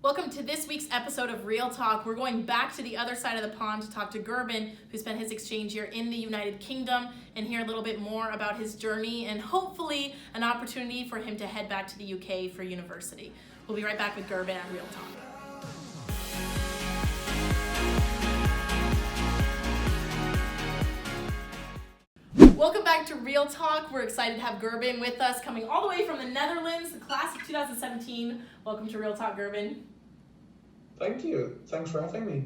Welcome to this week's episode of Real Talk. We're going back to the other side of the pond to talk to Gerben, who spent his exchange year in the United Kingdom, and hear a little bit more about his journey and hopefully an opportunity for him to head back to the UK for university. We'll be right back with Gerben at Real Talk. Welcome back to Real Talk. We're excited to have Gerben with us, coming all the way from the Netherlands, the class of 2017. Welcome to Real Talk, Gerben. Thank you. Thanks for having me.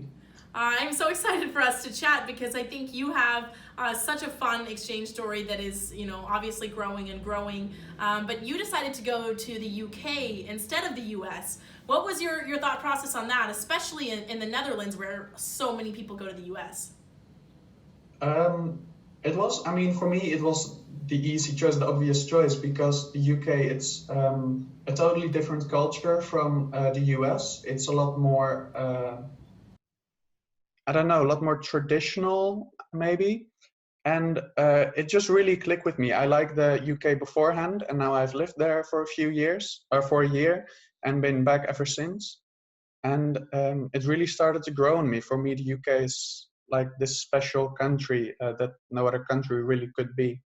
I'm so excited for us to chat because I think you have such a fun exchange story that is, obviously growing and growing. But you decided to go to the UK instead of the US. What was your thought process on that, especially in the Netherlands where so many people go to the US? For me, it was the easy choice, the obvious choice, because the UK, it's a totally different culture from the US. It's a lot more, a lot more traditional, maybe. And it just really clicked with me. I liked the UK beforehand, and now I've lived there for a few years, or for a year, and been back ever since. And it really started to grow on me. For me, the UK is like this special country that no other country really could be.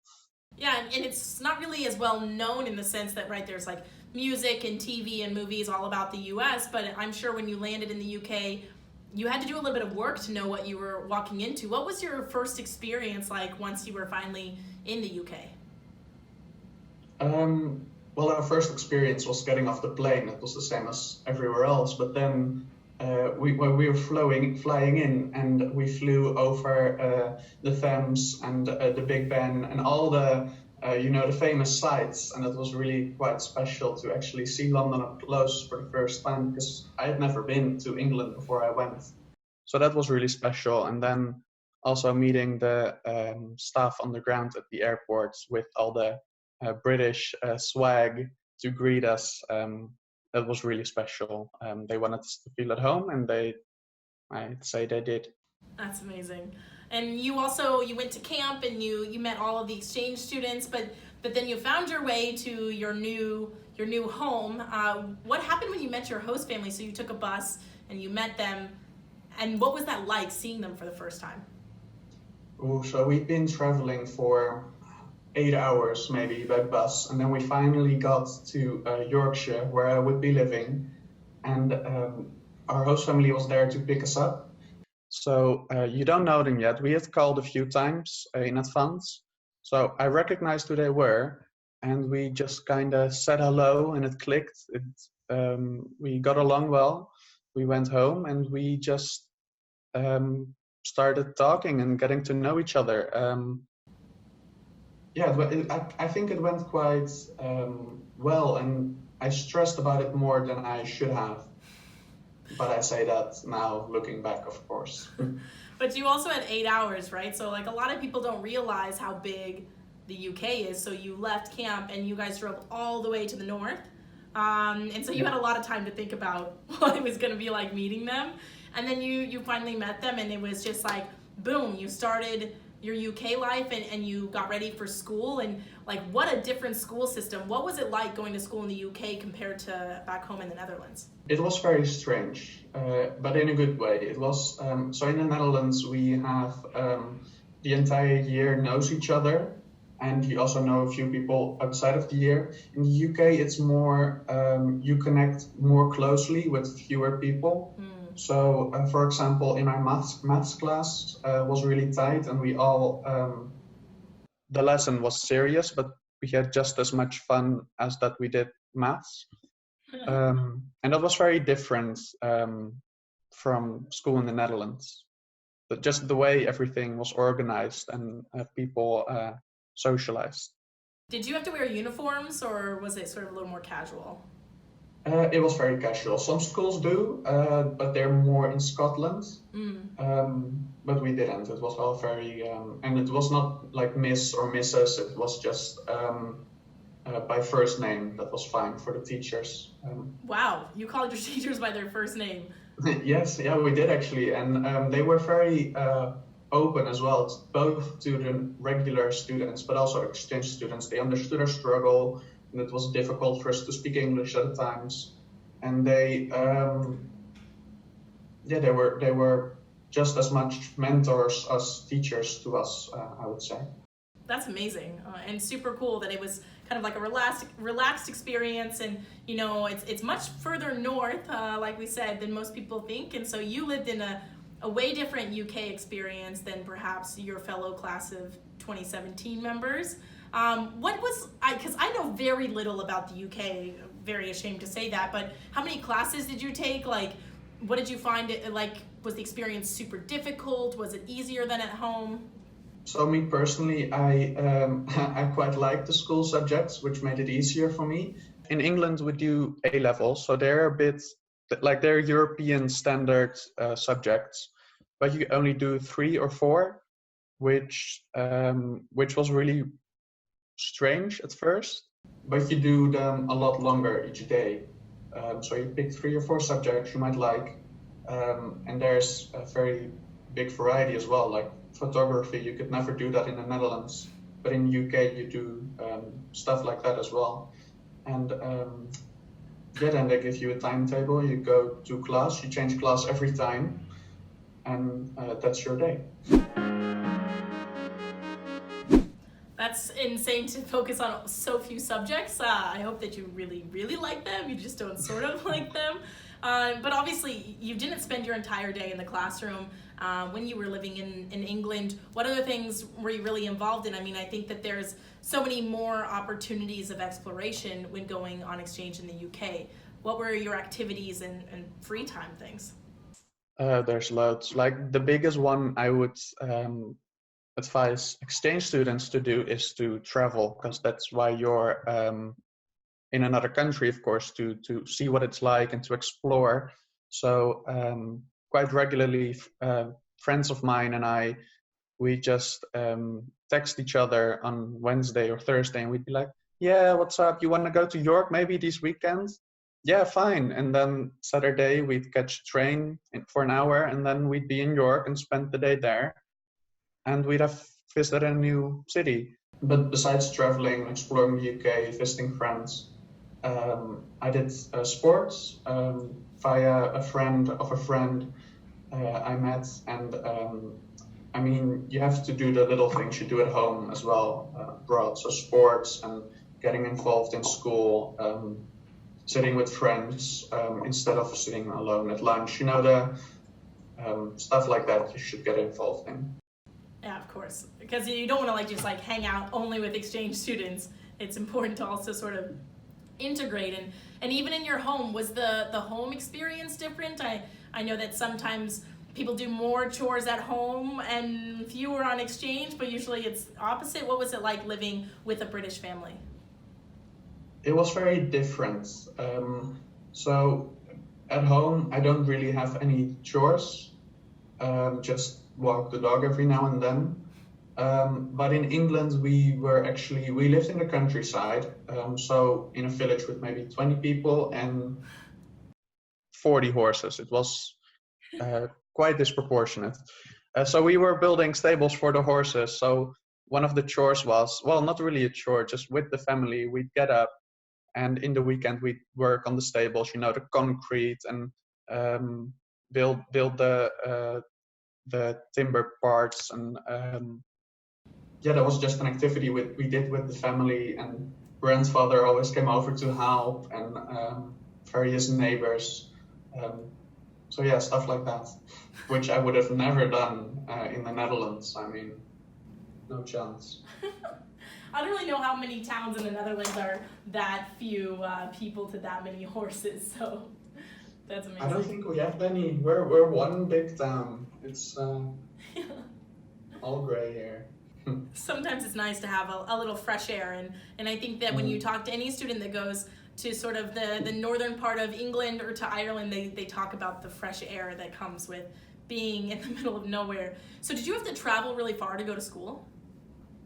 Yeah, and it's not really as well known in the sense that, right, there's like music and TV and movies all about the US, but I'm sure when you landed in the UK, you had to do a little bit of work to know what you were walking into. What was your first experience like once you were finally in the UK? Well, our first experience was getting off the plane. It was the same as everywhere else, but then we were flying in, and we flew over the Thames and the Big Ben and all the the famous sites, and it was really quite special to actually see London up close for the first time, because I had never been to England before I went. So that was really special. And then also meeting the staff on the ground at the airports with all the British swag to greet us. That was really special. They wanted us to feel at home, and I'd say they did. That's amazing. And you went to camp and you met all of the exchange students, but then you found your way to your new home. What happened when you met your host family? So you took a bus and you met them, and what was that like, seeing them for the first time? So we'd been traveling for 8 hours maybe by bus, and then we finally got to Yorkshire, where I would be living, and our host family was there to pick us up. So you don't know them yet. We had called a few times in advance, so I recognized who they were, and we just kind of said hello, and it clicked. We got along well. We went home, and we just started talking and getting to know each other. I think it went quite well, and I stressed about it more than I should have. But I say that now, looking back, of course. But you also had 8 hours, right? So like a lot of people don't realize how big the UK is. So you left camp and you guys drove all the way to the north. And so you had a lot of time to think about what it was going to be like meeting them. And then you finally met them, and it was just like, boom, you started your UK life and you got ready for school. And like, what a different school system. What was it like going to school in the UK compared to back home in the Netherlands? It was very strange, but in a good way. It was, so in the Netherlands, we have the entire year knows each other, and you also know a few people outside of the year. In the UK, it's more, you connect more closely with fewer people. So, for example, in my maths class was really tight, and we all, the lesson was serious, but we had just as much fun as that we did maths. And that was very different from school in the Netherlands. But just the way everything was organized and people socialized. Did you have to wear uniforms, or was it sort of a little more casual? It was very casual. Some schools do, but they're more in Scotland. But we didn't. It was all very, and it was not like Miss or Mrs. It was just by first name. That was fine for the teachers. Wow, you called your teachers by their first name. Yes, yeah, we did actually, and they were very open as well, both to the regular students, but also exchange students. They understood our struggle, and it was difficult for us to speak English at times. and they were just as much mentors as teachers to us, I would say. That's amazing, and super cool that it was kind of like a relaxed experience, and it's much further north, like we said, than most people think, and so you lived in a way different UK experience than perhaps your fellow class of 2017 members. What was because I know very little about the UK, very ashamed to say that, but how many classes did you take? Like, what did you find it like? Was the experience super difficult? Was it easier than at home? So me personally, I quite like the school subjects, which made it easier for me. In England, we do A levels, so they're a bit like they're European standard subjects, but you only do 3 or 4, which was really strange at first. But you do them a lot longer each day. So you pick 3 or 4 subjects you might like, and there's a very big variety as well. Like photography, you could never do that in the Netherlands, but in the UK you do stuff like that as well. And then they give you a timetable. You go to class, you change class every time, and that's your day. That's insane to focus on so few subjects. I hope that you really, really like them. You just don't sort of like them. But obviously, you didn't spend your entire day in the classroom when you were living in England. What other things were you really involved in? I mean, I think that there's so many more opportunities of exploration when going on exchange in the UK. What were your activities and free time things? There's loads. Like the biggest one I would advise exchange students to do is to travel, because that's why you're in another country, of course, to see what it's like and to explore. So quite regularly, friends of mine and we just text each other on Wednesday or Thursday, and we'd be like, yeah, what's up? You want to go to York maybe these weekends? Yeah, fine. And then Saturday we'd catch a train for an hour, and then we'd be in York and spend the day there, and we'd have visited a new city. But besides traveling, exploring the UK, visiting friends, I did sports via a friend of a friend I met, and I mean, you have to do the little things you do at home as well, abroad. So sports and getting involved in school, sitting with friends instead of sitting alone at lunch. The stuff like that you should get involved in. Yeah, of course, because you don't want to just hang out only with exchange students. It's important to also sort of integrate, and even in your home, was the home experience different? I know that sometimes people do more chores at home and fewer on exchange, but usually it's opposite. What was it like living with a British family? It was very different. So at home, I don't really have any chores, just walk the dog every now and then. But in England, we lived in the countryside, so in a village with maybe 20 people and 40 horses. It was quite disproportionate. So we were building stables for the horses. So one of the chores was, well, not really a chore, just with the family, we'd get up, and in the weekend we'd work on the stables, the concrete, and build the timber parts, and that was just an activity we did with the family, and grandfather always came over to help, and various neighbors. So yeah, stuff like that, which I would have never done in the Netherlands. I mean, no chance. I don't really know how many towns in the Netherlands are that few people to that many horses, so that's amazing. I don't think we have any. We're one big town. It's all gray here. Sometimes it's nice to have a little fresh air, and I think that when you talk to any student that goes to sort of the northern part of England or to Ireland, they talk about the fresh air that comes with being in the middle of nowhere. So did you have to travel really far to go to school?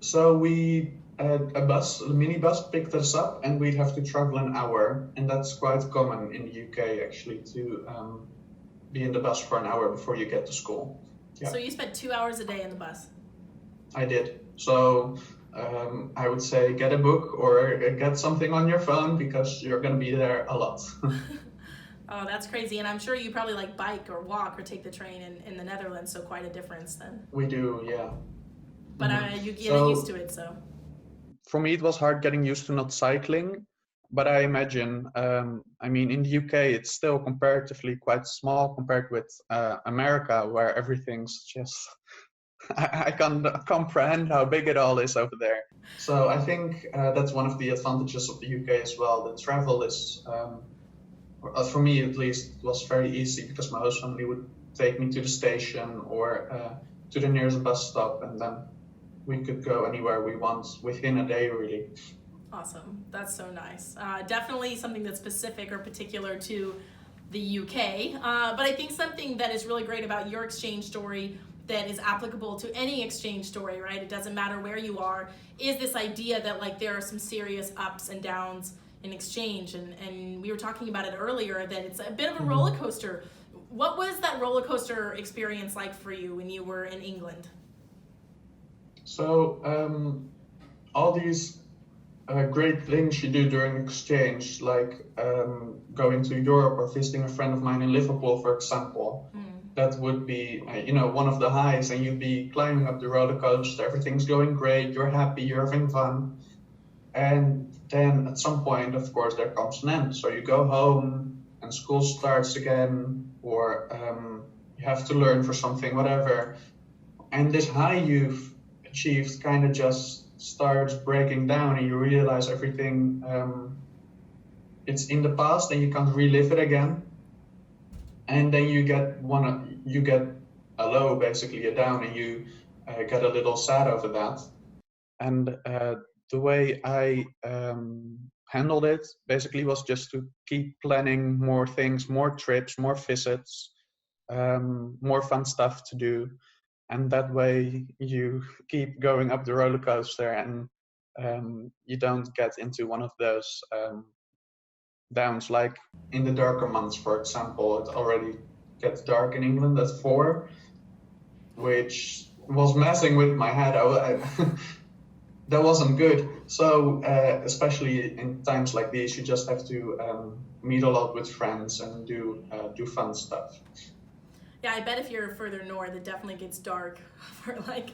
So we had a mini bus picked us up, and we'd have to travel an hour, and that's quite common in the UK actually, to be in the bus for an hour before you get to school. Yeah. So you spent 2 hours a day in the bus? I did. So I would say get a book or get something on your phone, because you're going to be there a lot. Oh, that's crazy. And I'm sure you probably like bike or walk or take the train in the Netherlands, so quite a difference then. We do, yeah. But you get used to So it, so. for me, it was hard getting used to not cycling. But I imagine, I mean, in the UK, it's still comparatively quite small compared with America, where everything's just, I can't comprehend how big it all is over there. So I think that's one of the advantages of the UK as well. The travel is, for me at least, was very easy because my host family would take me to the station or to the nearest bus stop, and then we could go anywhere we want within a day, really. Awesome. That's so nice. Definitely something that's specific or particular to the UK. But I think something that is really great about your exchange story that is applicable to any exchange story, right? It doesn't matter where you are, is this idea that like there are some serious ups and downs in exchange. And we were talking about it earlier that it's a bit of a roller coaster. What was that roller coaster experience like for you when you were in England? So all these great things you do during exchange, like going to Europe or visiting a friend of mine in Liverpool, for example, that would be, one of the highs, and you'd be climbing up the roller coaster, everything's going great, you're happy, you're having fun. And then at some point, of course, there comes an end. So you go home and school starts again, or you have to learn for something, whatever. And this high you've achieved kind of just starts breaking down, and you realize everything it's in the past and you can't relive it again. And then you get a low, basically a down, and you get a little sad over that. And the way I handled it basically was just to keep planning more things, more trips, more visits, more fun stuff to do. And that way you keep going up the roller coaster, and you don't get into one of those downs. Like in the darker months, for example, it already gets dark in England at 4, which was messing with my head. That wasn't good. So especially in times like these, you just have to meet a lot with friends and do fun stuff. Yeah, I bet if you're further north, it definitely gets dark for like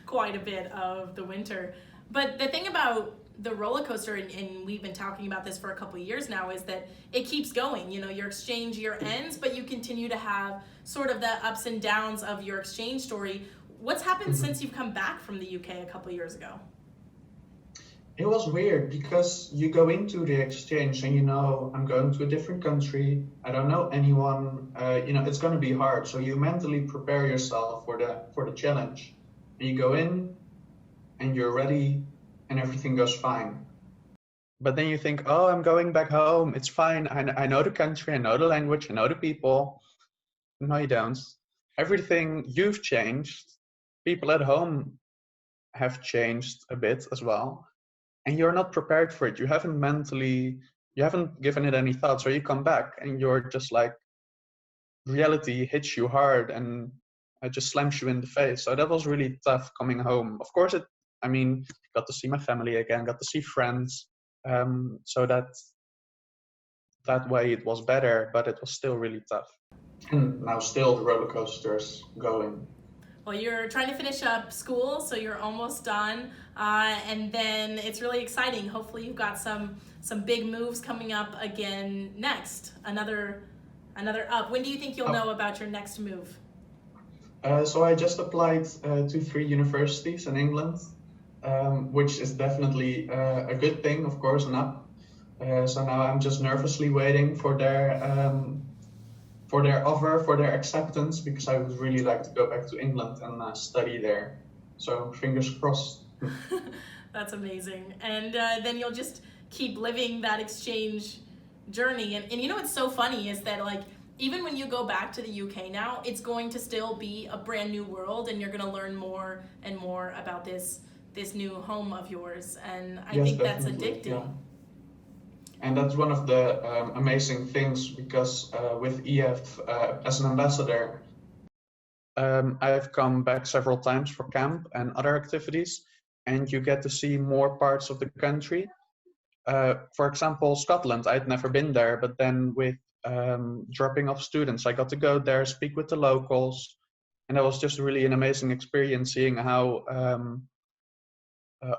quite a bit of the winter. But the thing about the roller coaster, and we've been talking about this for a couple of years now, is that it keeps going. You know, your exchange year ends, but you continue to have sort of the ups and downs of your exchange story. What's happened since you've come back from the UK a couple of years ago? It was weird because you go into the exchange and I'm going to a different country. I don't know anyone. It's going to be hard. So you mentally prepare yourself for the challenge. And you go in and you're ready and everything goes fine. But then you think, oh, I'm going back home. It's fine. I know the country. I know the language. I know the people. No, you don't. Everything you've changed. People at home have changed a bit as well. And you're not prepared for it. You haven't given it any thought. So you come back and you're just like, reality hits you hard and it just slams you in the face. So that was really tough coming home. Of course, got to see my family again, got to see friends. So that way it was better, but it was still really tough. And now still the roller coaster's going. Well, you're trying to finish up school, so you're almost done, and then it's really exciting. Hopefully you've got some big moves coming up again next, another up. When do you think you'll know about your next move? So I just applied to 3 universities in England, which is definitely a good thing, of course, an up. So now I'm just nervously waiting for their offer, for their acceptance, because I would really like to go back to England and study there. So fingers crossed. That's amazing. And then you'll just keep living that exchange journey. And what's so funny is that like, even when you go back to the UK now, it's going to still be a brand new world, and you're going to learn more and more about this new home of yours. And I think that's addictive. Yeah. And that's one of the amazing things, because with EF as an ambassador, I've come back several times for camp and other activities, and you get to see more parts of the country. For example, Scotland, I'd never been there, but then with dropping off students. I got to go there, speak with the locals, and that was just really an amazing experience, seeing how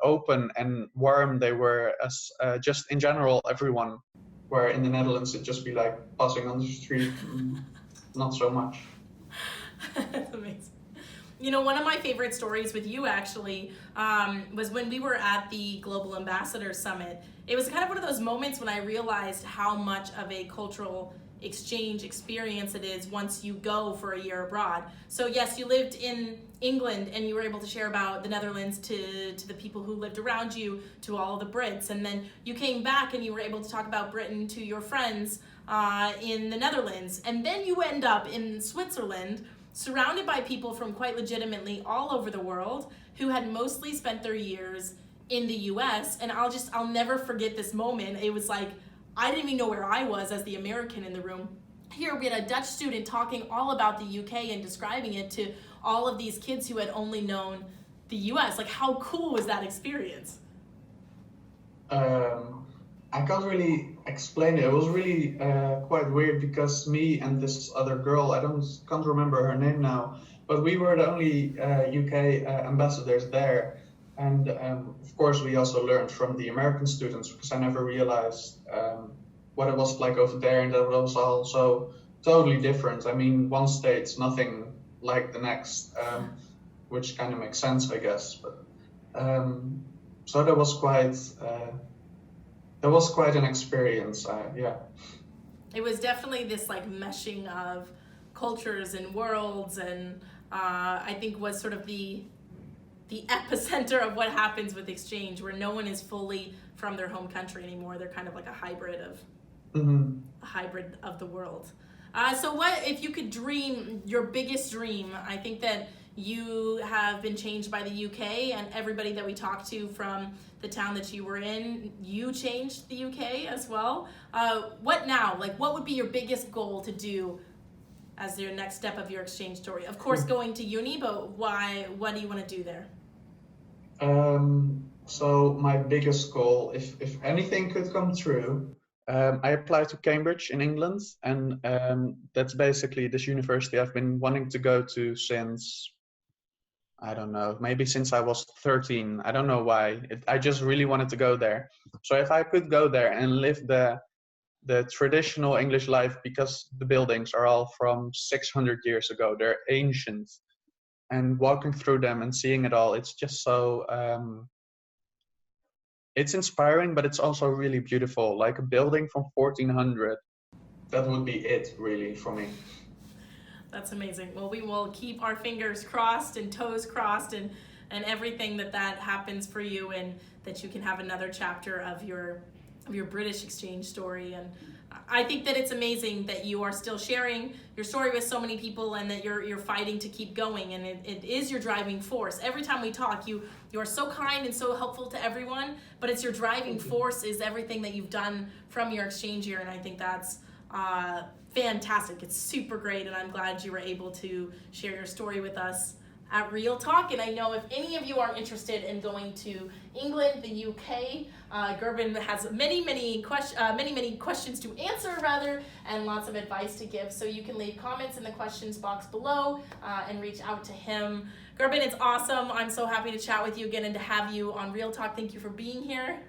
open and warm they were, as just in general, everyone. Where in the Netherlands it'd just be like passing on the street, not so much. That's amazing. You know, one of my favorite stories with you actually was when we were at the Global Ambassador Summit. It was kind of one of those moments when I realized how much of a cultural exchange experience it is once you go for a year abroad. So yes, you lived in England and you were able to share about the Netherlands to the people who lived around you, to all of the Brits, and then you came back and you were able to talk about Britain to your friends in the Netherlands, and then you end up in Switzerland surrounded by people from quite legitimately all over the world who had mostly spent their years in the US. And I'll never forget this moment. It was like, I didn't even know where I was as the American in the room. Here we had a Dutch student talking all about the UK and describing it to all of these kids who had only known the US. Like, how cool was that experience? I can't really explain it. It was really quite weird because me and this other girl, can't remember her name now, but we were the only UK ambassadors there. And of course, we also learned from the American students, because I never realized what it was like over there, and that it was also totally different. I mean, one state's nothing like the next, which kind of makes sense, I guess. But so that was quite an experience. Yeah. It was definitely this like meshing of cultures and worlds, and I think was sort of the epicenter of what happens with exchange, where no one is fully from their home country anymore. They're kind of like a hybrid of the world. So what if you could dream your biggest dream? I think that you have been changed by the UK, and everybody that we talked to from the town that you were in, you changed the UK as well. What now? Like, what would be your biggest goal to do as your next step of your exchange story? Of course, going to uni, but why? What do you want to do there? So my biggest goal, if anything could come true, I applied to Cambridge in England, and that's basically this university I've been wanting to go to since, I don't know, maybe since I was 13. I don't know why. I just really wanted to go there. So if I could go there and live the traditional English life, because the buildings are all from 600 years ago, they're ancient, and walking through them and seeing it all, it's just so it's inspiring, but it's also really beautiful. Like a building from 1400, that would be it really for me. That's amazing. Well, we will keep our fingers crossed and toes crossed, and everything that happens for you, and that you can have another chapter of your British exchange story. And I think that it's amazing that you are still sharing your story with so many people, and that you're fighting to keep going, and it is your driving force. Every time we talk, you are so kind and so helpful to everyone, but it's your driving force is everything that you've done from your exchange year, and I think that's fantastic. It's super great, and I'm glad you were able to share your story with us at Real Talk. And I know if any of you are interested in going to England, the UK, Gerben has many questions to answer rather, and lots of advice to give. So you can leave comments in the questions box below and reach out to him. Gerben, it's awesome. I'm so happy to chat with you again and to have you on Real Talk. Thank you for being here.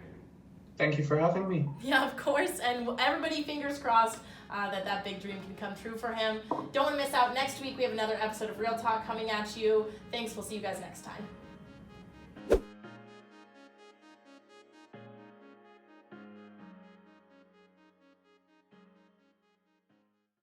Thank you for having me. Yeah, of course. And everybody, fingers crossed that big dream can come true for him. Don't want to miss out. Next week, we have another episode of Real Talk coming at you. Thanks. We'll see you guys next time.